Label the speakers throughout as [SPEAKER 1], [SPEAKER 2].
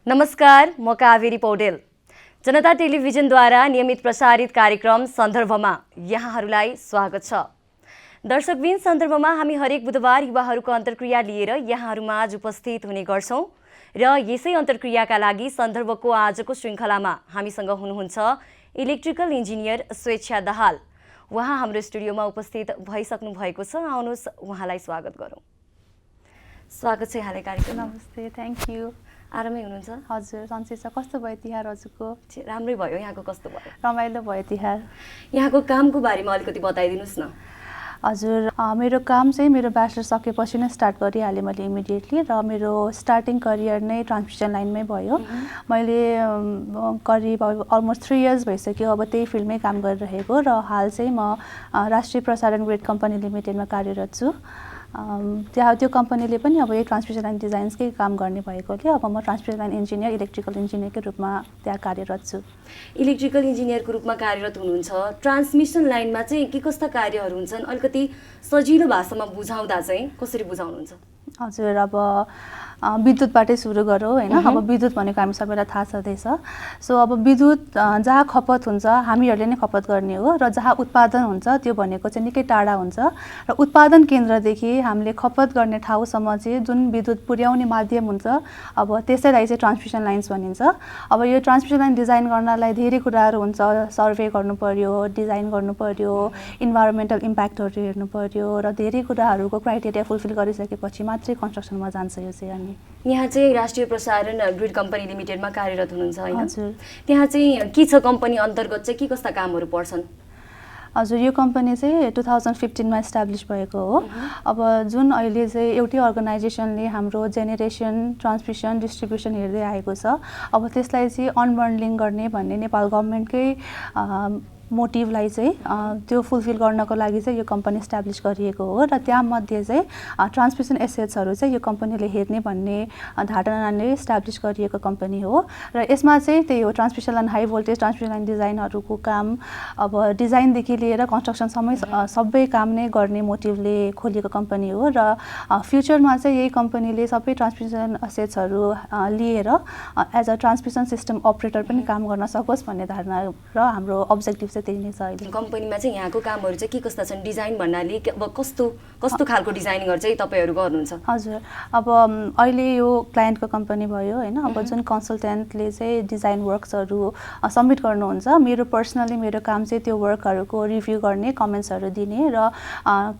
[SPEAKER 1] नमस्कार, म कावेरी पौडेल। जनता टेलिभिजनद्वारा नियमित प्रसारित कार्यक्रम सन्दर्भमा यहाँहरूलाई स्वागत छ। दर्शकबिन, सन्दर्भमा हामी हरेक बुधबार युवाहरूको अन्तर्क्रिया लिएर यहाँहरूमाझ उपस्थित हुने गर्छौं र यसै अन्तर्क्रियाका लागि सन्दर्भको आजको श्रृङ्खलामा हामीसँग हुनुहुन्छ इलेक्ट्रिकल इन्जिनियर स्वेच्छा दाहाल। उहाँ हाम्रो स्टुडियोमा उपस्थित भइसक्नु भएको छ। आउनुहोस् उहाँलाई स्वागत गरौँ। स्वागत छ यहाँलाई कार्यक्रम।
[SPEAKER 2] नमस्ते, थ्याङ्क यू।
[SPEAKER 1] आरामै हुनुहुन्छ?
[SPEAKER 2] हजुर, सन्चै छ। कस्तो भयो तिहार हजुरको?
[SPEAKER 1] राम्रै भयो। यहाँको कस्तो भयो?
[SPEAKER 2] रमाइलो भयो तिहार।
[SPEAKER 1] यहाँको कामको बारेमा अलिकति बताइदिनुहोस् न।
[SPEAKER 2] हजुर, मेरो काम चाहिँ मेरो ब्याचलर सकेपछि नै स्टार्ट गरिहालेँ मैले इमिडिएटली, र मेरो स्टार्टिङ करियर नै ट्रान्समिसन लाइनमै भयो। मैले करिब अलमोस्ट 3 इयर्स भइसक्यो अब त्यही फिल्डमै काम गरिरहेको, र हाल चाहिँ म राष्ट्रिय प्रसारण ग्रिड कम्पनी लिमिटेडमा कार्यरत छु। त्यो कम्पनीले पनि अब यही ट्रान्समिसन लाइन डिजाइन्सकै काम गर्ने भएकोले अब म ट्रान्समिसन लाइन इन्जिनियर, इलेक्ट्रिकल इन्जिनियरकै रूपमा त्यहाँ कार्यरत छु।
[SPEAKER 1] इलेक्ट्रिकल इन्जिनियरको रूपमा कार्यरत हुनुहुन्छ। ट्रान्समिसन लाइनमा चाहिँ के कस्ता कार्यहरू हुन्छन्? अलिकति सजिलो भाषामा बुझाउँदा चाहिँ कसरी बुझाउनुहुन्छ?
[SPEAKER 2] हजुर, अब विद्युतबाटै सुरु गरौँ हैन। अब विद्युत भनेको हामी सबैलाई थाहा छँदैछ। सो अब विद्युत जहाँ खपत हुन्छ हामीहरूले नै खपत गर्ने हो, र जहाँ उत्पादन हुन्छ त्यो भनेको चाहिँ निकै टाढा हुन्छ, र उत्पादन केन्द्रदेखि हामीले खपत गर्ने ठाउँसम्म चाहिँ जुन विद्युत पुर्याउने माध्यम हुन्छ अब त्यसैलाई चाहिँ ट्रान्समिसन लाइन्स भनिन्छ। अब यो ट्रान्समिसन लाइन डिजाइन गर्नलाई धेरै कुराहरू हुन्छ। सर्वे गर्नु पर्यो, डिजाइन गर्नु पर्यो, इन्भाइरोमेन्टल इम्प्याक्टहरू हेर्नु पर्यो, र धेरै कुराहरूको क्राइटेरिया फुलफिल गरिसकेपछि मात्रै कन्स्ट्रक्सनमा जान्छ यो चाहिँ। अनि
[SPEAKER 1] यहाँ चाहिँ राष्ट्रिय प्रसारण ग्रिड कम्पनी लिमिटेडमा कार्यरत हुनुहुन्छ हैन?
[SPEAKER 2] हजुर।
[SPEAKER 1] त्यहाँ चाहिँ के छ कम्पनी अन्तर्गत चाहिँ के कस्ता कामहरू पर्छन्?
[SPEAKER 2] हजुर, यो कम्पनी चाहिँ 2015 मा इस्टाब्लिस भएको हो। अब जुन अहिले चाहिँ एउटै अर्गनाइजेसनले हाम्रो जेनेरेसन, ट्रान्समिसन, डिस्ट्रिब्युसन हेर्दै आएको छ, अब त्यसलाई चाहिँ अनबन्डलिङ गर्ने भन्ने नेपाल गभर्नमेन्टकै मोटिभलाई चाहिँ त्यो फुलफिल गर्नको लागि चाहिँ यो कम्पनी इस्टाब्लिस गरिएको हो, र त्यहाँमध्ये चाहिँ ट्रान्समिसन एसेट्सहरू चाहिँ यो कम्पनीले हेर्ने भन्ने धारणाले इस्टाब्लिस गरिएको कम्पनी हो। र यसमा चाहिँ त्यही हो, transmission line, high voltage transmission line डिजाइनहरूको काम, अब डिजाइनदेखि लिएर कन्स्ट्रक्सनसम्म सबै काम नै गर्ने मोटिभले खोलिएको कम्पनी हो। र फ्युचरमा चाहिँ यही कम्पनीले सबै ट्रान्समिसन एसेट्सहरू लिएर as a transmission system operator पनि काम गर्न सकोस् भन्ने धारणा र हाम्रो अब्जेक्टिभ चाहिँ त्यही नै छ। अहिले
[SPEAKER 1] कम्पनीमा चाहिँ यहाँको कामहरू चाहिँ के कस्ता छन्? डिजाइन भन्नाले अब कस्तो खालको डिजाइनिङहरू चाहिँ तपाईँहरू गर्नुहुन्छ?
[SPEAKER 2] हजुर, अब अहिले यो क्लाइन्टको कम्पनी भयो हैन। अब जुन कन्सल्टेन्टले चाहिँ डिजाइन वर्क्सहरू सबमिट गर्नुहुन्छ, मेरो पर्सनली मेरो काम चाहिँ त्यो वर्कहरूको रिभ्यू गर्ने, कमेन्ट्सहरू दिने, र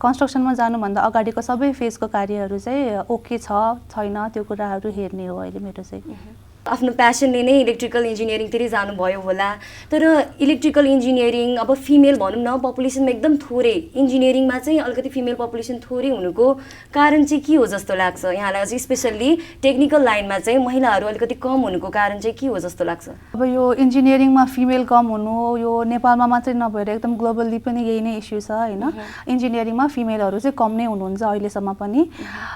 [SPEAKER 2] कन्स्ट्रक्सनमा जानुभन्दा अगाडिको सबै फेजको कार्यहरू चाहिँ ओके छ छैन त्यो कुराहरू हेर्ने हो अहिले मेरो चाहिँ।
[SPEAKER 1] आफ्नो प्यासनले नै इलेक्ट्रिकल इन्जिनियरिङतिरै जानुभयो होला, तर इलेक्ट्रिकल इन्जिनियरिङ अब फिमेल भनौँ न पपुलेसनमा एकदम थोरै, इन्जिनियरिङमा चाहिँ अलिकति फिमेल पपुलेसन थोरै हुनुको कारण चाहिँ के हो जस्तो लाग्छ यहाँलाई? चाहिँ स्पेसल्ली टेक्निकल लाइनमा चाहिँ महिलाहरू अलिकति कम हुनुको कारण चाहिँ के हो जस्तो लाग्छ?
[SPEAKER 2] अब यो इन्जिनियरिङमा फिमेल कम हुनु यो नेपालमा मात्रै नभएर एकदम ग्लोबल्ली पनि यही नै इस्यु छ हैन। इन्जिनियरिङमा फिमेलहरू चाहिँ कम नै हुनुहुन्छ अहिलेसम्म पनि।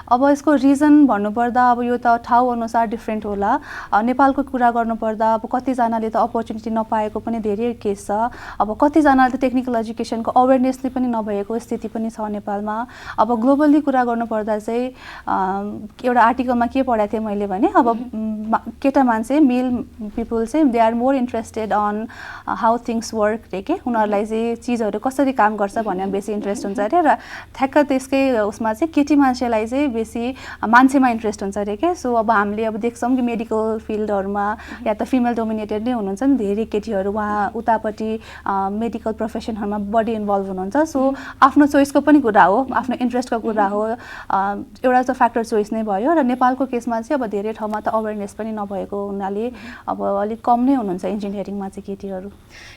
[SPEAKER 2] अब यसको रिजन भन्नुपर्दा अब यो त ठाउँ अनुसार डिफ्रेन्ट होला। नेपालको कुरा गर्नुपर्दा अब कतिजनाले त अपर्च्युनिटी नपाएको पनि धेरै केस छ। अब कतिजनाले त टेक्निकल एजुकेसनको अवेरनेस पनि नभएको स्थिति पनि छ नेपालमा। अब ग्लोबल्ली कुरा गर्नुपर्दा चाहिँ एउटा आर्टिकलमा के पढाएको थिएँ मैले भने अब केटा मान्छे, मेल पिपल चाहिँ they are more interested on how things work रे के, उनीहरूलाई चाहिँ चिजहरू कसरी काम गर्छ भन्ने बेसी इन्ट्रेस्ट हुन्छ अरे, र ठ्याक्क त्यसकै उसमा चाहिँ केटी मान्छेलाई चाहिँ बेसी मान्छेमा इन्ट्रेस्ट हुन्छ अरे के। सो अब हामीले अब देख्छौँ कि मेडिकल फिल्डहरूमा या त फिमेल डोमिनेटेड नै हुनुहुन्छ नि धेरै केटीहरू, उहाँ उतापट्टि मेडिकल प्रोफेसनहरूमा बढी इन्भल्भ हुनुहुन्छ। सो आफ्नो चोइसको पनि कुरा हो, आफ्नो इन्ट्रेस्टको कुरा हो, एउटा त फ्याक्टर चोइस नै भयो। र नेपालको केसमा चाहिँ अब धेरै ठाउँमा त अवेरनेस पनि नभएको हुनाले अब अलिक कम नै हुनुहुन्छ इन्जिनियरिङमा चाहिँ केटीहरू।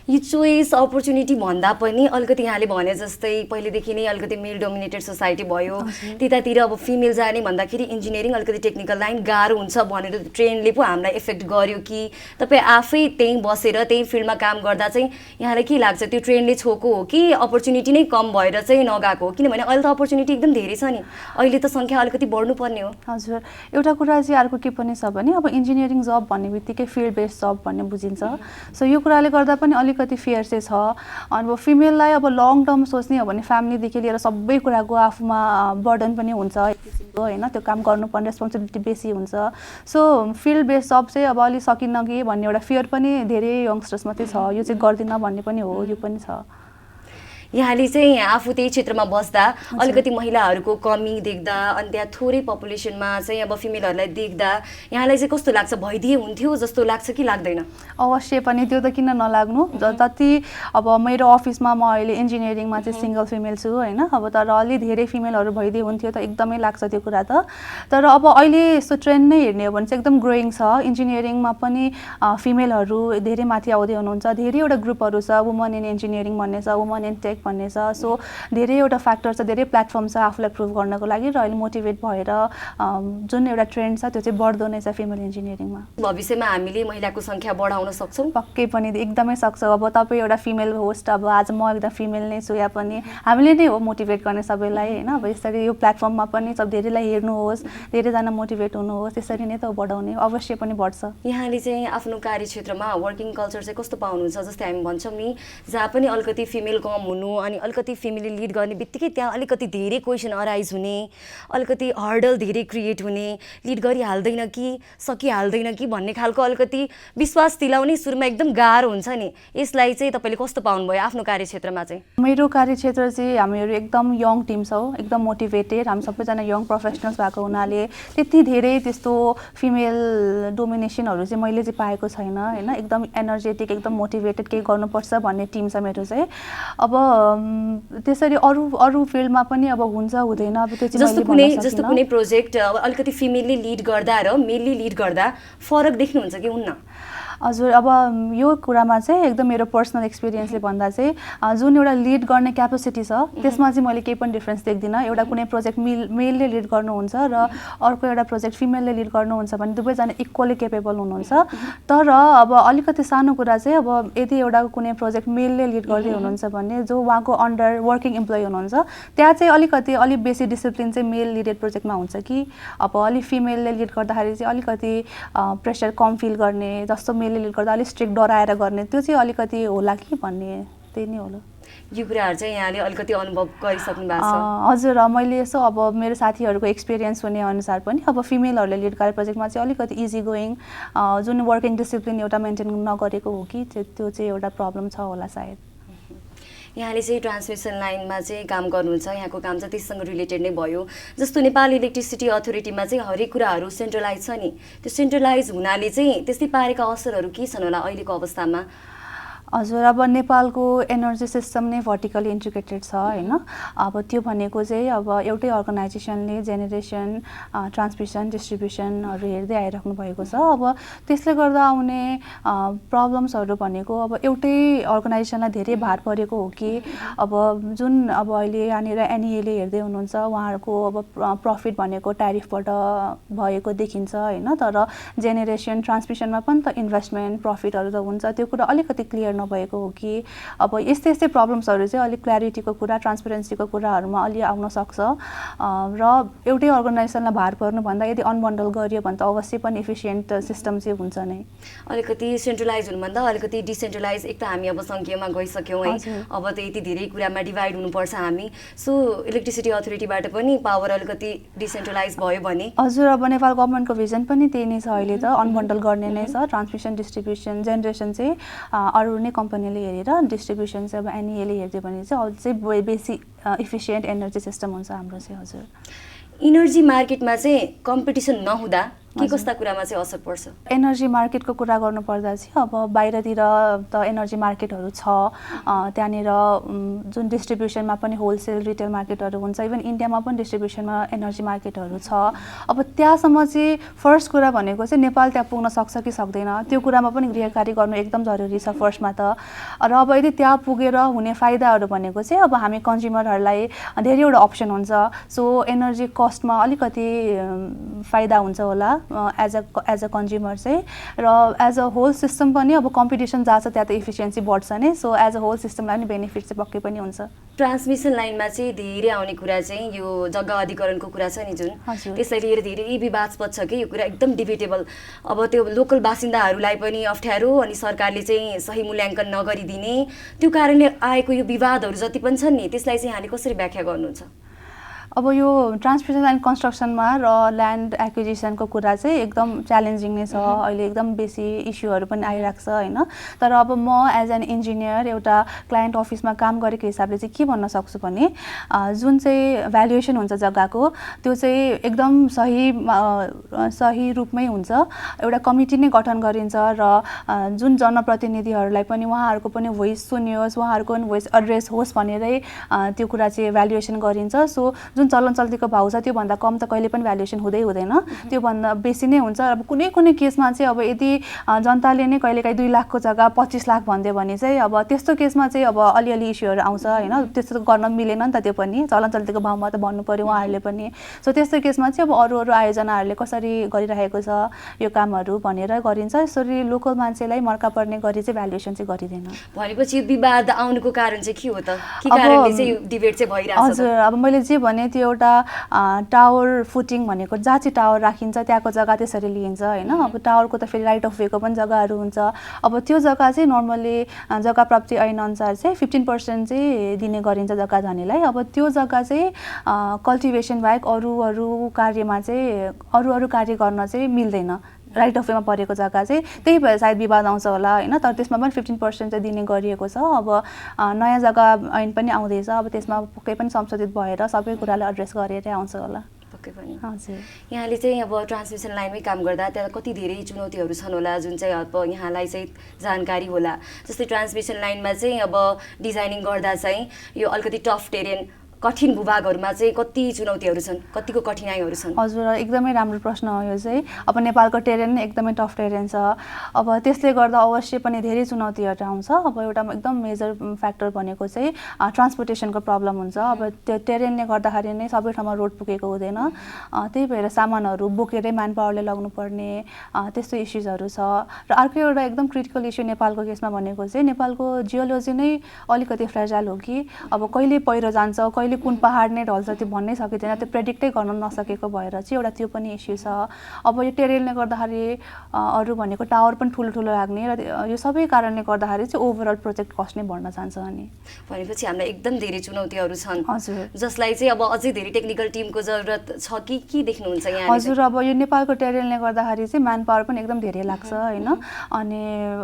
[SPEAKER 1] यो चोइस अपर्च्युनिटी भन्दा पनि अलिकति यहाँले भने जस्तै पहिलेदेखि नै अलिकति मेल डोमिनेटेड सोसाइटी भयो, त्यतातिर अब फिमेल जाने भन्दाखेरि इन्जिनियरिङ अलिकति टेक्निकल लाइन गाह्रो हुन्छ भनेर ट्रेन्डले पो हामीलाई इफेक्ट गर्यो कि तपाईँ आफै त्यहीँ बसेर त्यही फिल्डमा काम गर्दा चाहिँ यहाँलाई के लाग्छ? त्यो ट्रेन्डले छोको हो कि अपर्च्युनिटी नै कम भएर चाहिँ नगएको हो? किनभने अहिले त अपर्च्युनिटी एकदम धेरै छ नि, अहिले त सङ्ख्या अलिकति बढ्नुपर्ने हो।
[SPEAKER 2] हजुर, एउटा कुरा चाहिँ अर्को के पनि छ भने अब इन्जिनियरिङ जब भन्ने बित्तिकै फिल्ड बेस्ड जब भन्ने बुझिन्छ। सो यो कुराले गर्दा पनि अलिकति फियर चाहिँ छ। अनि अब फिमेललाई अब लङ टर्म सोच्ने हो भने फ्यामिलीदेखि लिएर सबै कुराको आफूमा बर्डन पनि हुन्छ हैन, त्यो काम गर्नुपर्ने रेस्पोन्सिबिलिटी बेसी हुन्छ। सो फिल्ड बेस्ड जब चाहिँ अब अलि सकिन्न कि भन्ने एउटा फियर पनि धेरै यङ्स्टर्समा चाहिँ छ, यो चाहिँ गर्दिनँ भन्ने पनि हो, यो पनि छ।
[SPEAKER 1] यहाँले चाहिँ आफू त्यही क्षेत्रमा बस्दा अलिकति महिलाहरूको कमी देख्दा अनि त्यहाँ थोरै पपुलेसनमा चाहिँ अब फिमेलहरूलाई देख्दा यहाँलाई चाहिँ कस्तो लाग्छ, भइदिए हुन्थ्यो जस्तो लाग्छ कि लाग्दैन?
[SPEAKER 2] अवश्य पनि, त्यो त किन नलाग्नु। जति अब मेरो अफिसमा म अहिले इन्जिनियरिङमा चाहिँ सिङ्गल फिमेल छु होइन, अब तर अलि धेरै फिमेलहरू भइदिए हुन्थ्यो त एकदमै लाग्छ त्यो कुरा त। तर अब अहिले यस्तो ट्रेन्ड नै हेर्ने हो भने चाहिँ एकदम ग्रोइङ छ, इन्जिनियरिङमा पनि फिमेलहरू धेरै माथि आउँदै हुनुहुन्छ। धेरैवटा ग्रुपहरू छ, वुमन इन इन्जिनियरिङ भन्ने छ, वुमन इन टेक भन्ने छ। सो धेरैवटा फ्याक्टर छ, धेरै प्लेटफर्म छ आफूलाई प्रुभ गर्नको लागि, र अहिले मोटिभेट भएर जुन एउटा ट्रेन्ड छ त्यो चाहिँ बढ्दो नै छ फिमेल इन्जिनियरिङमा।
[SPEAKER 1] भविष्यमा हामीले महिलाको सङ्ख्या बढाउन सक्छौँ?
[SPEAKER 2] पक्कै पनि, एकदमै सक्छौँ। अब तपाईँ एउटा फिमेल होस्ट, अब आज म एकदम फिमेल नै छु, या पनि हामीले नै हो मोटिभेट गर्ने सबैलाई होइन। अब यसरी यो प्लेटफर्ममा पनि सब धेरैलाई हेर्नुहोस्, धेरैजना मोटिभेट हुनुहोस्, त्यसरी नै त बढाउने, अवश्य पनि बढ्छ।
[SPEAKER 1] यहाँले चाहिँ आफ्नो कार्यक्षेत्रमा वर्किङ कल्चर चाहिँ कस्तो पाउनुहुन्छ? जस्तै हामी भन्छौँ नि, जहाँ पनि अलिकति फिमेल कम हुनु अनि अलिकति फिमेलले लिड गर्ने बित्तिकै त्यहाँ अलिकति धेरै क्वेसन अराइज हुने, अलिकति हर्डल धेरै क्रिएट हुने, लिड गरिहाल्दैन कि सकिहाल्दैन कि भन्ने खालको अलिकति विश्वास दिलाउने सुरुमा एकदम गाह्रो हुन्छ नि। यसलाई चाहिँ तपाईँले कस्तो पाउनुभयो आफ्नो कार्यक्षेत्रमा चाहिँ?
[SPEAKER 2] मेरो कार्यक्षेत्र चाहिँ हामीहरू एकदम यङ टिम छौँ, एकदम मोटिभेटेड। हामी सबैजना यङ प्रोफेसनल्स भएको हुनाले त्यति धेरै त्यस्तो फिमेल डोमिनेसनहरू चाहिँ मैले चाहिँ पाएको छैन होइन। एकदम एनर्जेटिक, एकदम मोटिभेटेड, केही गर्नुपर्छ भन्ने टिम छ मेरो चाहिँ। अब त्यसरी अरू फिल्डमा पनि अब हुन्छ हुँदैन, अब त्यो चाहिँ
[SPEAKER 1] जस्तो कुनै प्रोजेक्ट अब अलिकति फिमेलले लिड गर्दा र मेलले लिड गर्दा फरक देख्नुहुन्छ कि हुन्न?
[SPEAKER 2] हजुर, अब यो कुरामा चाहिँ एकदम मेरो पर्सनल एक्सपिरियन्सले भन्दा चाहिँ जुन एउटा लिड गर्ने क्यापेसिटी छ त्यसमा चाहिँ मैले केही पनि डिफ्रेन्स देख्दिनँ। एउटा कुनै प्रोजेक्ट मेलले लिड गर्नुहुन्छ र अर्को एउटा प्रोजेक्ट फिमेलले लिड गर्नुहुन्छ भने दुवैजना इक्वली केपेबल हुनुहुन्छ। तर अब अलिकति सानो कुरा चाहिँ, अब यदि एउटा कुनै प्रोजेक्ट मेलले लिड गर्दै हुनुहुन्छ भने जो उहाँको अन्डर वर्किङ इम्प्लोइ हुनुहुन्छ त्यहाँ चाहिँ अलिक बेसी डिसिप्लिन चाहिँ मेल लिडेड प्रोजेक्टमा हुन्छ कि अब अलिक फिमेलले लिड गर्दाखेरि चाहिँ अलिकति प्रेसर कम फिल गर्ने, जस्तो मेलले लिड गर्दा अलिक स्ट्रिक्ट डराएर गर्ने, त्यो चाहिँ अलिकति होला कि भन्ने, त्यही नै होला।
[SPEAKER 1] यो कुराहरू चाहिँ यहाँले अलिकति अनुभव गरिसक्नु भएको छ?
[SPEAKER 2] हजुर, मैले यसो अब मेरो साथीहरूको एक्सपिरियन्स हुने अनुसार पनि अब फिमेलहरूले लिड गरेको प्रोजेक्टमा चाहिँ अलिकति इजी गोइङ, जुन वर्किङ डिसिप्लिन एउटा मेन्टेन नगरेको हो कि त्यो चाहिँ एउटा प्रब्लम छ होला सायद।
[SPEAKER 1] यहाँले चाहिँ ट्रान्समिसन लाइनमा चाहिँ काम गर्नुहुन्छ, यहाँको काम चाहिँ त्यससँग रिलेटेड नै भयो। जस्तो नेपाल इलेक्ट्रिसिटी अथोरिटीमा चाहिँ हरेक कुराहरू सेन्ट्रलाइज छ नि, त्यो सेन्ट्रलाइज हुनाले चाहिँ त्यस्तै पारेका असरहरू के छन् होला अहिलेको अवस्थामा?
[SPEAKER 2] हजुर, अब नेपालको एनर्जी सिस्टम नै भर्टिकली इन्टिग्रेटेड छ होइन। अब त्यो भनेको चाहिँ अब एउटै अर्गनाइजेसनले जेनेरेसन, ट्रान्समिसन, डिस्ट्रिब्युसनहरू हेर्दै आइराख्नु भएको छ। अब त्यसले गर्दा आउने प्रब्लम्सहरू भनेको अब एउटै अर्गनाइजेसनलाई धेरै भार परेको हो कि अब जुन अब अहिले यहाँनिर एनइएले हेर्दै हुनुहुन्छ, उहाँहरूको अब प्रफिट भनेको ट्यारिफबाट भएको देखिन्छ होइन। तर जेनेरेसन, ट्रान्समिसनमा पनि त इन्भेस्टमेन्ट, प्रफिटहरू त हुन्छ, त्यो कुरा अलिकति क्लियर नभएको हो कि अब यस्तै प्रब्लम्सहरू चाहिँ अलिक क्ल्यारिटीको कुरा, ट्रान्सपेरेन्सीको कुराहरूमा अलि आउन सक्छ। र एउटै अर्गनाइजेसनलाई भार पर्नुभन्दा यदि अनबन्डल गरियो भने त अवश्य पनि इफिसियन्ट सिस्टम चाहिँ हुन्छ नै।
[SPEAKER 1] अलिकति सेन्ट्रलाइज हुनुभन्दा अलिकति डिसेन्ट्रलाइज, एक त हामी अब सङ्ख्यामा गइसक्यौँ है, अब त यति धेरै कुरामा डिभाइड हुनुपर्छ हामी। सो इलेक्ट्रिसिटी अथोरिटीबाट पनि पावर अलिकति डिसेन्ट्रलाइज भयो भने?
[SPEAKER 2] हजुर, अब नेपाल गभर्मेन्टको भिजन पनि त्यही नै छ अहिले त, अनबन्डल गर्ने नै छ। ट्रान्समिसन, डिस्ट्रिब्युसन, जेनेरेसन चाहिँ अरू नै कम्पनीले हेरेर, डिस्ट्रिब्युसन चाहिँ अब एनइएले हेर्यो भने चाहिँ अझै बेसी इफिसियन्ट एनर्जी सिस्टम हुन्छ हाम्रो चाहिँ। हजुर,
[SPEAKER 1] इनर्जी मार्केटमा चाहिँ कम्पिटिसन नहुँदा के कस्ता कुरामा चाहिँ असर पर्छ?
[SPEAKER 2] एनर्जी मार्केटको कुरा गर्नुपर्दा चाहिँ अब बाहिरतिर त एनर्जी मार्केटहरू छ, त्यहाँनिर जुन डिस्ट्रिब्युसनमा पनि होलसेल रिटेल मार्केटहरू हुन्छ, इभन इन्डियामा पनि डिस्ट्रिब्युसनमा एनर्जी मार्केटहरू छ। अब त्यहाँसम्म चाहिँ फर्स्ट कुरा भनेको चाहिँ नेपाल त्यहाँ पुग्न सक्छ कि सक्दैन, त्यो कुरामा पनि गृहकारी गर्नु एकदम जरुरी छ फर्स्टमा त। र अब यदि त्यहाँ पुगेर हुने फाइदाहरू भनेको चाहिँ अब हामी कन्ज्युमरहरूलाई धेरैवटा अप्सन हुन्छ। सो एनर्जी कस्टमा अलिकति फाइदा हुन्छ होला एज अ कन्ज्युमर चाहिँ। र एज अ होल सिस्टम पनि अब कम्पिटिसन जहाँ छ त्यहाँ त इफिसियन्सी बढ्छ नै। सो एज अ होल सिस्टमलाई पनि बेनिफिट चाहिँ पक्कै पनि हुन्छ।
[SPEAKER 1] ट्रान्समिसन लाइनमा चाहिँ धेरै आउने कुरा चाहिँ यो जग्गा अधिकरणको कुरा छ नि जुन, त्यसलाई लिएर धेरै विवादास्पद छ कि यो कुरा एकदम डिबेटेबल। अब त्यो लोकल बासिन्दाहरूलाई पनि अप्ठ्यारो अनि सरकारले चाहिँ सही मूल्याङ्कन नगरिदिने, त्यो कारणले आएको यो विवादहरू जति पनि छन् नि त्यसलाई चाहिँ यहाँले कसरी व्याख्या गर्नुहुन्छ?
[SPEAKER 2] अब यो ट्रान्समिसन लाइन कन्स्ट्रक्सनमा र ल्यान्ड एक्विजिसनको कुरा चाहिँ एकदम च्यालेन्जिङ नै छ अहिले एकदम बेसी इस्युहरू पनि आइरहेको छ होइन तर अब म एज एन इन्जिनियर एउटा क्लाइन्ट अफिसमा काम गरेको हिसाबले चाहिँ के भन्न सक्छु भने जुन चाहिँ भ्यालुएसन हुन्छ जग्गाको त्यो चाहिँ एकदम सही रूपमै हुन्छ एउटा कमिटी नै गठन गरिन्छ र जुन जनप्रतिनिधिहरूलाई पनि उहाँहरूको पनि भोइस सुनियोस् उहाँहरूको पनि भोइस एड्रेस होस् भनेरै त्यो कुरा चाहिँ भ्यालुएसन गरिन्छ सो जुन चलन चल्तीको भाउ छ त्योभन्दा कम त कहिले पनि भ्यालुएसन हुँदैन त्योभन्दा बेसी नै हुन्छ अब कुनै कुनै केसमा चाहिँ अब यदि जनताले नै कहिलेकाहीँ 2 लाखको जग्गा 25 लाख भनिदियो भने चाहिँ अब त्यस्तो केसमा चाहिँ अब अलिअलि इस्युहरू आउँछ होइन त्यस्तो गर्न मिलेन नि त त्यो पनि चलन चल्तीको भाउमा त भन्नु पर्यो उहाँहरूले पनि सो त्यस्तो केसमा चाहिँ अब अरू आयोजनाहरूले कसरी गरिरहेको छ यो कामहरू भनेर गरिन्छ यसरी लोकल मान्छेलाई मर्का पर्ने गरी चाहिँ भ्यालुएसन चाहिँ गरिँदैन
[SPEAKER 1] भनेपछि विवाद आउनुको कारण चाहिँ के हो त के कारणले चाहिँ डिबेट चाहिँ भइरहेछ
[SPEAKER 2] हजुर अब मैले जे भने त्यो एउटा टावर फुटिङ भनेको जहाँ चाहिँ टावर राखिन्छ त्यहाँको जग्गा त्यसरी लिइन्छ होइन अब टावरको त फेरि राइट अफ वेको पनि जग्गाहरू हुन्छ अब त्यो जग्गा चाहिँ नर्मली जग्गा प्राप्ति ऐन अनुसार चाहिँ 15% चाहिँ दिने गरिन्छ जग्गा धनीलाई अब त्यो जग्गा चाहिँ कल्टिभेसन बाहेक अरू कार्यमा चाहिँ अरू कार्य गर्न चाहिँ मिल्दैन राइट अफ वेमा परेको जग्गा चाहिँ त्यही भएर सायद विवाद आउँछ होला होइन तर त्यसमा पनि 15% चाहिँ दिने गरिएको छ अब नयाँ जग्गा ऐन पनि आउँदैछ अब त्यसमा पक्कै पनि संशोधित भएर सबै कुरालाई एड्रेस गरेर आउँछ होला
[SPEAKER 1] पक्कै पनि
[SPEAKER 2] हजुर
[SPEAKER 1] यहाँले चाहिँ अब ट्रान्समिसन लाइनमै काम गर्दा त्यहाँ कति धेरै चुनौतीहरू छन् होला जुन चाहिँ अब यहाँलाई चाहिँ जानकारी होला जस्तै ट्रान्समिसन लाइनमा चाहिँ अब डिजाइनिङ गर्दा चाहिँ यो अलिकति टफ टेरेन कठिन भूभागहरूमा चाहिँ कति चुनौतीहरू छन् कतिको कठिनाइहरू छन्
[SPEAKER 2] हजुर एकदमै राम्रो प्रश्न हो यो चाहिँ अब नेपालको टेरेन एकदमै टफ टेरेन छ अब त्यसले गर्दा अवश्य पनि धेरै चुनौतीहरू आउँछ अब एउटा एकदम मेजर फ्याक्टर भनेको चाहिँ ट्रान्सपोर्टेसनको प्रब्लम हुन्छ अब त्यो टेरेनले गर्दाखेरि नै सबै ठाउँमा रोड पुगेको हुँदैन त्यही भएर सामानहरू बोकेरै म्यान पावरले लग्नुपर्ने त्यस्तो इस्युजहरू छ र अर्को एउटा एकदम क्रिटिकल इस्यु नेपालको केसमा भनेको चाहिँ नेपालको जियोलोजी नै अलिकति फ्रेजाइल हो कि अब कहिले पहिरो जान्छ कहिले कुन पहाड नै ढल्छ त्यो भन्नै सकिँदैन त्यो प्रेडिक्टै गर्न नसकेको भएर चाहिँ एउटा त्यो पनि इस्यु छ अब यो टेरेनले गर्दाखेरि अरू भनेको टावर पनि ठुलो लाग्ने र यो सबै कारणले गर्दाखेरि चाहिँ ओभरअल प्रोजेक्ट कस्ट नै बढ्न जान्छ अनि
[SPEAKER 1] भनेपछि हामीलाई एकदम धेरै चुनौतीहरू छन्
[SPEAKER 2] हजुर
[SPEAKER 1] जसलाई चाहिँ अब अझै धेरै टेक्निकल टिमको जरुरत छ कि के देख्नुहुन्छ यहाँ
[SPEAKER 2] हजुर अब यो नेपालको टेरेनले गर्दाखेरि चाहिँ म्यान पावर पनि एकदम धेरै लाग्छ होइन अनि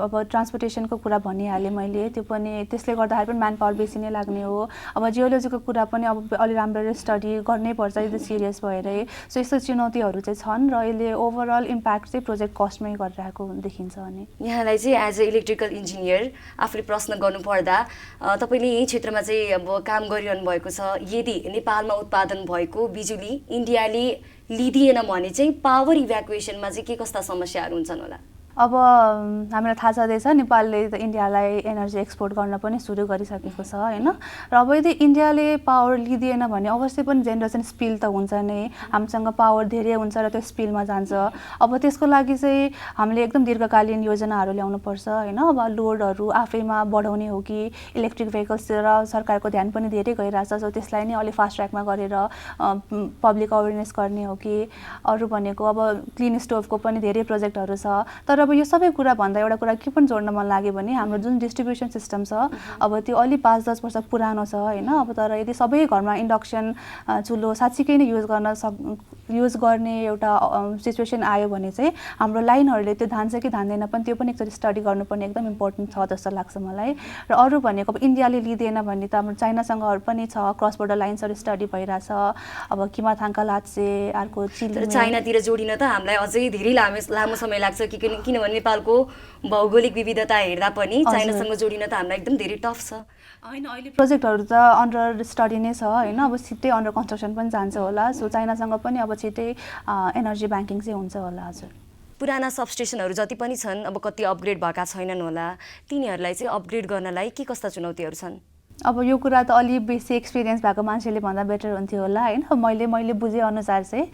[SPEAKER 2] अब ट्रान्सपोर्टेसनको कुरा भनिहालेँ मैले त्यो पनि त्यसले गर्दाखेरि पनि म्यान पावर बेसी नै लाग्ने हो अब जियोलोजीको कुरा पनि अब अलि राम्ररी स्टडी गर्नै पर्छ यदि सिरियस भएरै सो यस्तो चुनौतीहरू चाहिँ छन् र यसले ओभरअल इम्प्याक्ट चाहिँ प्रोजेक्ट कस्टमै गरिरहेको देखिन्छ अनि
[SPEAKER 1] यहाँलाई चाहिँ एज अ इलेक्ट्रिकल इन्जिनियर आफूले प्रश्न गर्नुपर्दा तपाईँले यही क्षेत्रमा चाहिँ अब काम गरिरहनु भएको छ यदि नेपालमा उत्पादन भएको बिजुली इन्डियाले लिदिएन भने चाहिँ पावर इभ्याकुएसनमा चाहिँ के कस्ता समस्याहरू हुन्छन् होला
[SPEAKER 2] अब हामीलाई थाहा छँदैछ नेपालले त इन्डियालाई एनर्जी एक्सपोर्ट गर्न पनि सुरु गरिसकेको छ होइन र अब यदि इन्डियाले पावर लिदिएन भने अवश्य पनि जेनेरेसन स्पिल त हुन्छ नै हामीसँग पावर धेरै हुन्छ र त्यो स्पिलमा जान्छ अब त्यसको लागि चाहिँ हामीले एकदम दीर्घकालीन योजनाहरू ल्याउनुपर्छ होइन अब लोडहरू आफैमा बढाउने हो कि इलेक्ट्रिक भेहिकल्सतिर सरकारको ध्यान पनि धेरै गइरहेछ सो त्यसलाई नै अलिक फास्ट ट्र्याकमा गरेर पब्लिक अवेरनेस गर्ने हो कि अरू भनेको अब क्लिन स्टोभको पनि धेरै प्रोजेक्टहरू छ तर अब यो सबै कुरा भन्दा एउटा कुरा के पनि जोड्न मन लाग्यो भने हाम्रो जुन डिस्ट्रिब्युसन सिस्टम छ अब त्यो अलि 5-10 वर्ष पुरानो छ होइन अब तर यदि सबै घरमा इन्डक्सन चुलो साँच्चीकै नै युज गर्ने एउटा सिचुएसन आयो भने चाहिँ हाम्रो लाइनहरूले त्यो धान्छ कि धान्दैन पनि त्यो पनि एकचोटि स्टडी गर्नुपर्ने एकदम इम्पोर्टेन्ट छ जस्तो लाग्छ मलाई र अरू भनेको अब इन्डियाले लिदिएन भने त हाम्रो चाइनासँग पनि छ क्रस बोर्डर लाइन्सहरू स्टडी भइरहेछ अब किमाथाङका लाचे अर्को चिली
[SPEAKER 1] चाइनातिर जोडिन त हामीलाई अझै धेरै लामो समय लाग्छ किनभने नेपालको भौगोलिक विविधता हेर्दा पनि चाइनासँग जोडिन त हामीलाई एकदम धेरै टफ छ
[SPEAKER 2] होइन अहिले प्रोजेक्टहरू त अन्डर स्टडी नै छ होइन अब छिट्टै अन्डर कन्स्ट्रक्सन पनि जान्छ होला सो चाइनासँग पनि अब छिट्टै एनर्जी ब्याङ्किङ चाहिँ हुन्छ होला हजुर
[SPEAKER 1] पुराना सबस्टेसनहरू जति पनि छन् अब कति अपग्रेड भएका छैनन् होला तिनीहरूलाई चाहिँ अपग्रेड गर्नलाई के कस्ता चुनौतीहरू छन्
[SPEAKER 2] अब यो कुरा त अलि बेसी एक्सपिरियन्स भएको मान्छेले भन्दा बेटर हुन्थ्यो होला होइन मैले बुझेअनुसार चाहिँ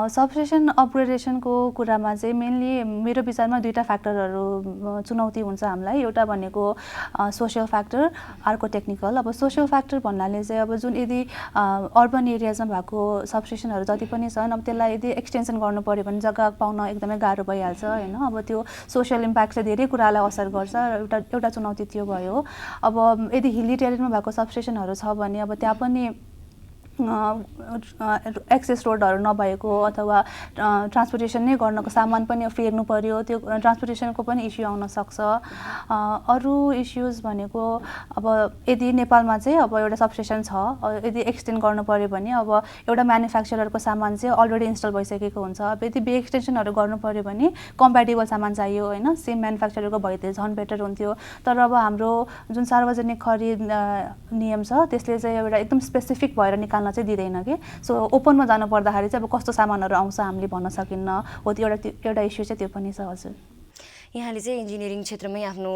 [SPEAKER 2] सबस्टेसन अपग्रेडेसनको कुरामा चाहिँ मेनली मेरो विचारमा दुईवटा फ्याक्टरहरू चुनौती हुन्छ हामीलाई एउटा भनेको सोसियल फ्याक्टर अर्को टेक्निकल अब सोसियल फ्याक्टर भन्नाले चाहिँ अब जुन यदि अर्बन एरियाजमा भएको सबस्टेसनहरू जति पनि छन् अब त्यसलाई यदि एक्सटेन्सन गर्नु पऱ्यो भने जग्गा पाउन एकदमै गाह्रो भइहाल्छ होइन अब त्यो सोसियल इम्प्याक्ट चाहिँ धेरै कुरालाई असर गर्छ र एउटा चुनौती त्यो भयो अब यदि हिल्ली टेरेनमा भएको सबस्टेसनहरू छ भने अब त्यहाँ पनि एक्सेस रोडहरू नभएको अथवा ट्रान्सपोर्टेसन नै गर्नको सामान पनि फेर्नु पर्यो, त्यो ट्रान्सपोर्टेसनको पनि इस्यु आउन सक्छ। अरू इस्युज भनेको अब यदि नेपालमा चाहिँ अब एउटा सबस्टेसन छ, यदि एक्सटेन्ड गर्नु पर्यो भने अब एउटा म्यानुफ्याक्चररको सामान चाहिँ अलरेडी इन्स्टल भइसकेको हुन्छ। अब यदि बे एक्सटेन्सनहरू गर्नु पर्यो भने कम्प्याटेबल सामान चाहियो होइन, सेम म्यानुफ्याक्चररको भए झन् बेटर हुन्थ्यो। तर अब हाम्रो जुन सार्वजनिक खरिद नियम छ त्यसले चाहिँ एउटा एकदम स्पेसिफिक भएर निकाल्न चाहिँ दिँदैन कि। सो ओपनमा जानु पर्दाखेरि चाहिँ अब कस्तो सामानहरू आउँछ हामीले भन्न सकिन्न हो, त्यो एउटा इस्यु चाहिँ त्यो पनि छ। हजुर,
[SPEAKER 1] यहाँले चाहिँ इन्जिनियरिङ क्षेत्रमै आफ्नो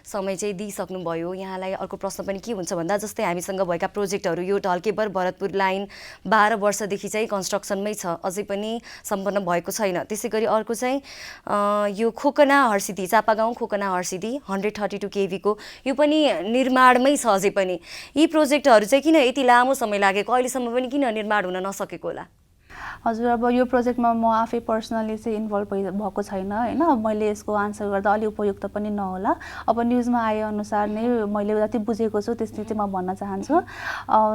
[SPEAKER 1] समय चाहिँ दिइसक्नुभयो। यहाँलाई अर्को प्रश्न पनि के हुन्छ भन्दा जस्तै हामीसँग भएका प्रोजेक्टहरू यो ढल्केबर भरतपुर लाइन 12 वर्षदेखि चाहिँ कन्स्ट्रक्सनमै छ, अझै पनि सम्पन्न भएको छैन। त्यसै गरी अर्को चाहिँ यो खोकना हर्सिदी चापागाउँ खोकना हर्सिदी 132 kV को यो पनि निर्माणमै छ अझै पनि। यी प्रोजेक्टहरू चाहिँ किन यति लामो समय लागेको, अहिलेसम्म पनि किन निर्माण हुन नसकेको होला?
[SPEAKER 2] हजुर, अब यो प्रोजेक्टमा म आफै पर्सनली चाहिँ इन्भल्भ भएको छैन होइन, मैले यसको आन्सर गर्दा अलिक उपयुक्त पनि नहोला। अब न्युजमा आएअनुसार नै मैले जति बुझेको छु त्यति चाहिँ म भन्न चाहन्छु।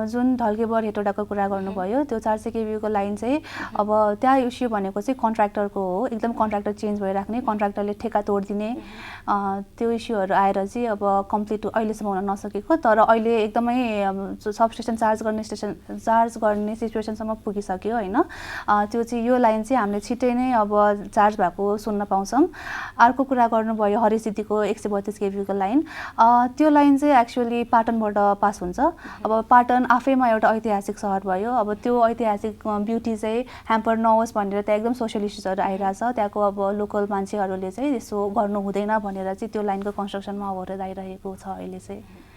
[SPEAKER 2] जुन ढल्केबर हेटौडाको कुरा गर्नुभयो, त्यो 400 kV को लाइन चाहिँ अब त्यहाँ इस्यु भनेको चाहिँ कन्ट्र्याक्टरको हो, एकदम कन्ट्र्याक्टर चेन्ज भइराख्ने, कन्ट्र्याक्टरले ठेका तोडिदिने, त्यो इस्युहरू आएर चाहिँ अब कम्प्लिट अहिलेसम्म हुन नसकेको। तर अहिले एकदमै सबस्टेसन चार्ज गर्ने सिचुएसनसम्म पुगिसक्यो होइन। त्यो चाहिँ यो लाइन चाहिँ हामीले छिट्टै नै अब चार्ज भएको सुन्न पाउँछौँ। अर्को कुरा गर्नुभयो हरिसिद्धीको 132 kV को लाइन, त्यो लाइन चाहिँ एक्चुअली पाटनबाट पास हुन्छ। अब पाटन आफैमा एउटा ऐतिहासिक सहर भयो, अब त्यो ऐतिहासिक ब्युटी चाहिँ ह्याम्पर नहोस् भनेर त्यहाँ एकदम सोसियल इस्युजहरू आइरहेछ। त्यहाँको अब लोकल मान्छेहरूले चाहिँ यसो गर्नु हुँदैन भनेर चाहिँ त्यो लाइनको कन्स्ट्रक्सनमा अवरोध आइरहेको छ अहिले चाहिँ।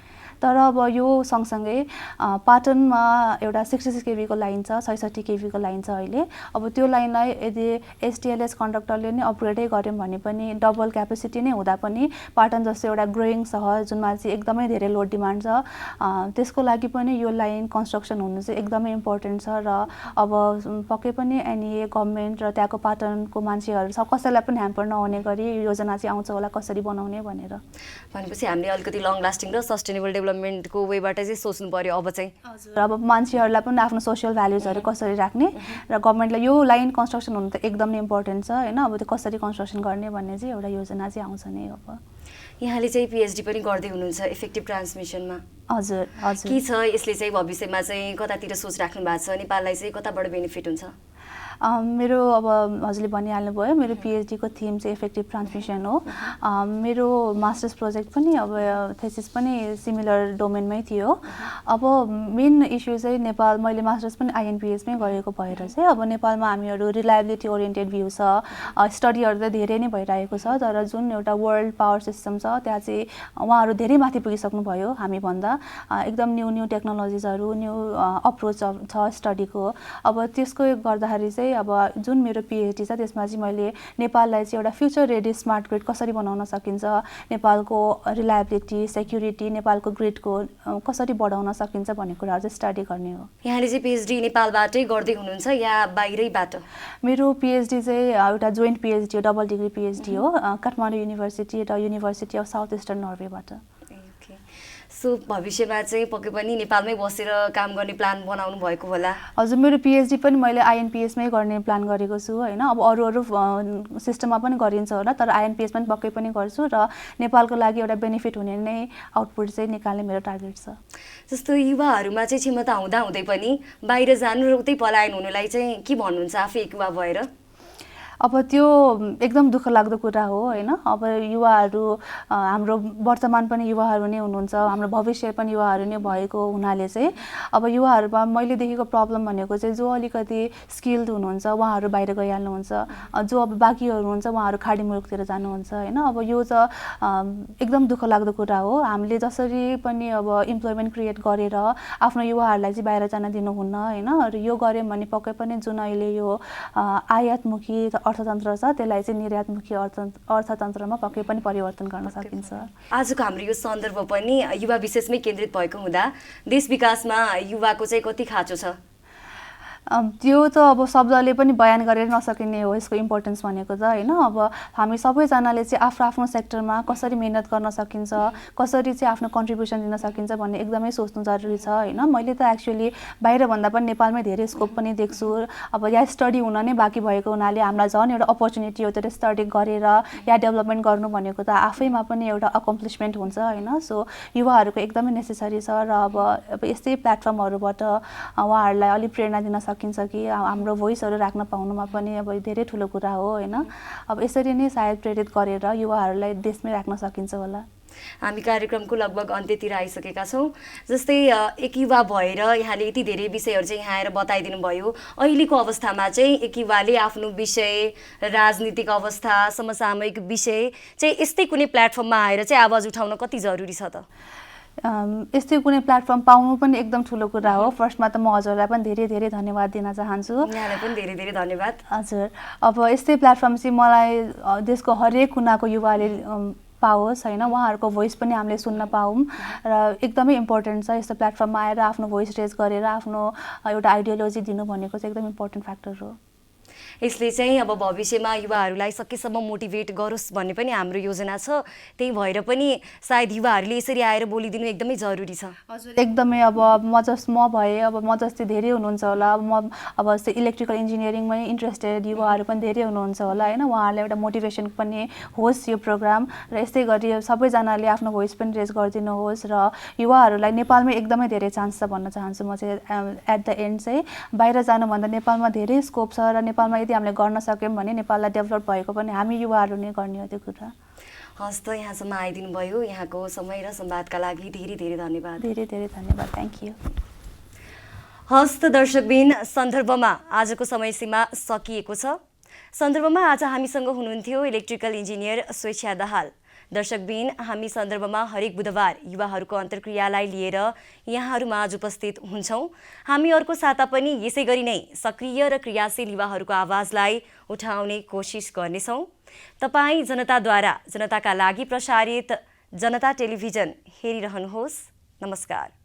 [SPEAKER 2] तर अब यो सँगसँगै पाटनमा एउटा 66 kV को लाइन छ, 66 kV को लाइन छ अहिले। अब त्यो लाइनलाई यदि एसटिएलएस कन्डक्टरले नै अपग्रेडै गर्यौँ भने पनि डबल क्यापेसिटी नै हुँदा पनि पाटन जस्तो एउटा ग्रोइङ सहर जुनमा चाहिँ एकदमै धेरै लोड डिमान्ड छ, त्यसको लागि पनि यो लाइन कन्स्ट्रक्सन हुनु चाहिँ एकदमै इम्पोर्टेन्ट छ। र अब पक्कै पनि एनइए गभर्मेन्ट र त्यहाँको पाटनको मान्छेहरू सब कसैलाई पनि ह्याम्पर नहुने गरी योजना चाहिँ आउँछ होला कसरी बनाउने भनेर।
[SPEAKER 1] भनेपछि हामीले अलिकति लङ लास्टिङ र सस्टेनेबल डेभलपमेन्टको वेबाट चाहिँ सोच्नु पर्यो अब चाहिँ।
[SPEAKER 2] हजुर, अब मान्छेहरूलाई पनि आफ्नो सोसियल भ्याल्युजहरू कसरी राख्ने र गभर्मेन्टलाई यो लाइन कन्स्ट्रक्सन हुनु त एकदमै इम्पोर्टेन्ट छ होइन। अब त्यो कसरी कन्स्ट्रक्सन गर्ने भन्ने चाहिँ एउटा योजना चाहिँ आउँछ नै। अब
[SPEAKER 1] यहाँले चाहिँ पिएचडी पनि गर्दै हुनुहुन्छ इफेक्टिभ ट्रान्समिसनमा।
[SPEAKER 2] हजुर हजुर,
[SPEAKER 1] के छ यसले चाहिँ भविष्यमा चाहिँ कतातिर सोच राख्नु भएको छ, नेपाललाई चाहिँ कताबाट बेनिफिट हुन्छ?
[SPEAKER 2] मेरो अब हजुरले भनिहाल्नुभयो मेरो पिएचडीको थिम चाहिँ इफेक्टिभ ट्रान्समिसन हो। मेरो मास्टर्स प्रोजेक्ट पनि अब थेसिस पनि सिमिलर डोमेनमै थियो। अब मेन इस्यु चाहिँ नेपाल, मैले मास्टर्स पनि आइएनपिएसमै गरेको भएर चाहिँ अब नेपालमा हामीहरू रिलायबिलिटी ओरिएन्टेड भ्यू छ, स्टडीहरू त धेरै नै भइरहेको छ। तर जुन एउटा वर्ल्ड पावर सिस्टम छ त्यहाँ चाहिँ उहाँहरू धेरै माथि पुगिसक्नुभयो हामीभन्दा, एकदम न्यू टेक्नोलोजिजहरू न्यू अप्रोच छ स्टडीको। अब त्यसको गर्दाखेरि चाहिँ अब जुन मेरो पिएचडी छ त्यसमा चाहिँ मैले नेपाललाई चाहिँ एउटा फ्युचर रेडी स्मार्ट ग्रिड कसरी बनाउन सकिन्छ, नेपालको रिलायबिलिटी सेक्युरिटी नेपालको ग्रिडको कसरी बढाउन सकिन्छ भन्ने कुराहरू चाहिँ स्टडी गर्ने हो।
[SPEAKER 1] यहाँले चाहिँ पिएचडी नेपालबाटै गर्दै हुनुहुन्छ या बाहिरैबाट?
[SPEAKER 2] मेरो पिएचडी चाहिँ एउटा जोइन्ट पिएचडी हो, डबल डिग्री पिएचडी हो, काठमाडौँ युनिभर्सिटी र युनिभर्सिटी अफ साउथ इस्टर्न नर्वेबाट।
[SPEAKER 1] सो भविष्यमा चाहिँ पक्कै पनि नेपालमै बसेर काम गर्ने प्लान बनाउनु भएको होला?
[SPEAKER 2] हजुर, मेरो पिएचडी पनि मैले आइएनपिएसमै गर्ने प्लान गरेको छु होइन। अब अरू सिस्टममा पनि गरिन्छ होला, तर आइएनपिएस पनि पक्कै पनि गर्छु र नेपालको लागि एउटा बेनिफिट हुने नै आउटपुट चाहिँ निकाल्ने मेरो टार्गेट छ।
[SPEAKER 1] जस्तो युवाहरूमा चाहिँ क्षमता हुँदै पनि बाहिर जानु र उतै पलायन हुनुलाई चाहिँ के भन्नुहुन्छ आफै एक युवा भएर?
[SPEAKER 2] अब त्यो एकदम दुःख लाग्दो कुरा हो होइन। अब युवाहरू हाम्रो वर्तमान पनि युवाहरू नै हुनुहुन्छ, हाम्रो भविष्य पनि युवाहरू नै भएको हुनाले चाहिँ अब युवाहरूमा मैले देखेको प्रब्लम भनेको चाहिँ जो अलिकति स्किल्ड हुनुहुन्छ उहाँहरू बाहिर गइहाल्नुहुन्छ, जो अब बाँकीहरू हुन्छ उहाँहरू खाडी मुलुकतिर जानुहुन्छ होइन। अब यो त एकदम दुःख लाग्दो कुरा हो। हामीले जसरी पनि अब इम्प्लोइमेन्ट क्रिएट गरेर आफ्नो युवाहरूलाई चाहिँ बाहिर जान दिनुहुन्न होइन। र यो गऱ्यौँ भने पक्कै पनि जुन अहिले यो आयातमुखी अर्थतन्त्र छ त्यसलाई चाहिँ निर्यातमुखी अर्थतन्त्रमा पक्कै पनि परिवर्तन गर्न सकिन्छ।
[SPEAKER 1] आजको हाम्रो यो सन्दर्भ पनि युवा विशेषमै केन्द्रित भएको हुँदा देश विकासमा युवाको चाहिँ कति खाँचो छ?
[SPEAKER 2] त्यो त अब शब्दले पनि बयान गरेर नसकिने हो यसको इम्पोर्टेन्स भनेको त होइन। अब हामी सबैजनाले चाहिँ आफ्नो आफ्नो सेक्टरमा कसरी मेहनत गर्न सकिन्छ, कसरी चाहिँ आफ्नो कन्ट्रिब्युसन दिन सकिन्छ भन्ने एकदमै सोच्नु जरुरी छ होइन। मैले त एक्चुअली बाहिरभन्दा पनि नेपालमै धेरै स्कोप पनि देख्छु। अब यहाँ स्टडी हुन नै बाँकी भएको हुनाले हामीलाई झन् एउटा अपर्च्युनिटी हो त्यो स्टडी गरेर या डेभलपमेन्ट गर्नु भनेको त आफैमा पनि एउटा अकम्प्लिसमेन्ट हुन्छ होइन। सो युवाहरूको एकदमै नेसेसरी छ र अब यस्तै प्लेटफर्महरूबाट उहाँहरूलाई अलिक प्रेरणा दिन सकिन्छ कि हाम्रो भोइसहरू राख्न पाउनुमा पनि अब धेरै ठुलो कुरा हो होइन। अब यसरी नै सायद प्रेरित गरेर युवाहरूलाई देशमै राख्न सकिन्छ होला।
[SPEAKER 1] हामी कार्यक्रमको लगभग अन्त्यतिर आइसकेका छौँ। जस्तै एक युवा भएर यहाँले यति धेरै विषयहरू चाहिँ यहाँ आएर बताइदिनु भयो। अहिलेको अवस्थामा चाहिँ एक युवाले आफ्नो विषय, राजनीतिक अवस्था, समसामयिक विषय चाहिँ यस्तै कुनै प्लेटफर्ममा आएर चाहिँ आवाज उठाउन कति जरुरी छ त?
[SPEAKER 2] यस्तै कुनै प्लेटफर्म पाउनु पनि एकदम ठुलो कुरा हो। फर्स्टमा त म हजुरलाई पनि धेरै धेरै धन्यवाद दिन चाहन्छु।
[SPEAKER 1] यहाँलाई पनि धेरै धेरै धन्यवाद।
[SPEAKER 2] हजुर, अब यस्तै प्लेटफर्म चाहिँ मलाई देशको हरेक कुनाको युवाले पाओस् होइन, उहाँहरूको भोइस पनि हामीले सुन्न पाऊँ र एकदमै इम्पोर्टेन्ट छ यस्तो प्लेटफर्ममा आएर आफ्नो भोइस रेज गरेर आफ्नो एउटा आइडियोलोजी दिनु भनेको चाहिँ एकदम इम्पोर्टेन्ट फ्याक्टर हो।
[SPEAKER 1] यसले चाहिँ अब भविष्यमा युवाहरूलाई सकेसम्म मोटिभेट गरोस् भन्ने पनि हाम्रो योजना छ। त्यही भएर पनि सायद युवाहरूले यसरी आएर बोलिदिनु एकदमै जरुरी छ।
[SPEAKER 2] हजुर, एकदमै। अब म भए अब म जस्तै धेरै हुनुहुन्छ होला। अब जस्तै इलेक्ट्रिकल इन्जिनियरिङमै इन्ट्रेस्टेड युवाहरू पनि धेरै हुनुहुन्छ होला होइन। उहाँहरूलाई एउटा मोटिभेसन पनि होस् यो प्रोग्राम र यस्तै गरी सबैजनाले आफ्नो भोइस पनि रेज गरिदिनुहोस् र युवाहरूलाई नेपालमै एकदमै धेरै चान्स छ भन्न चाहन्छु म चाहिँ। एट द एन्ड चाहिँ बाहिर जानुभन्दा नेपालमा धेरै स्कोप छ र नेपालमा यदि हामीले गर्न सक्यौँ भने नेपाललाई डेभलप भएको पनि हामी युवाहरू नै गर्ने हो त्यो कुरा।
[SPEAKER 1] हस् त, यहाँसम्म आइदिनु भयो। यहाँको समय र संवादका लागि धेरै धेरै धन्यवाद।
[SPEAKER 2] धेरै धेरै धन्यवाद। Thank you.
[SPEAKER 1] हस् त दर्शकबिन, सन्दर्भमा आजको समय सीमा सकिएको छ। सन्दर्भमा आज हामीसँग हुनुहुन्थ्यो इलेक्ट्रिकल इन्जिनियर स्वेच्छा दाहाल। दर्शकबिन, हामी सन्दर्भमा हरेक बुधबार युवाहरूको अन्तर्क्रियालाई लिएर यहाँहरूमाझ उपस्थित हुन्छौँ। हामी अर्को साता पनि यसै गरी नै सक्रिय र क्रियाशील युवाहरूको आवाजलाई उठाउने कोसिस गर्नेछौँ। तपाईँ जनताद्वारा जनताका लागि प्रसारित जनता टेलिभिजन हेरिरहनुहोस्। नमस्कार।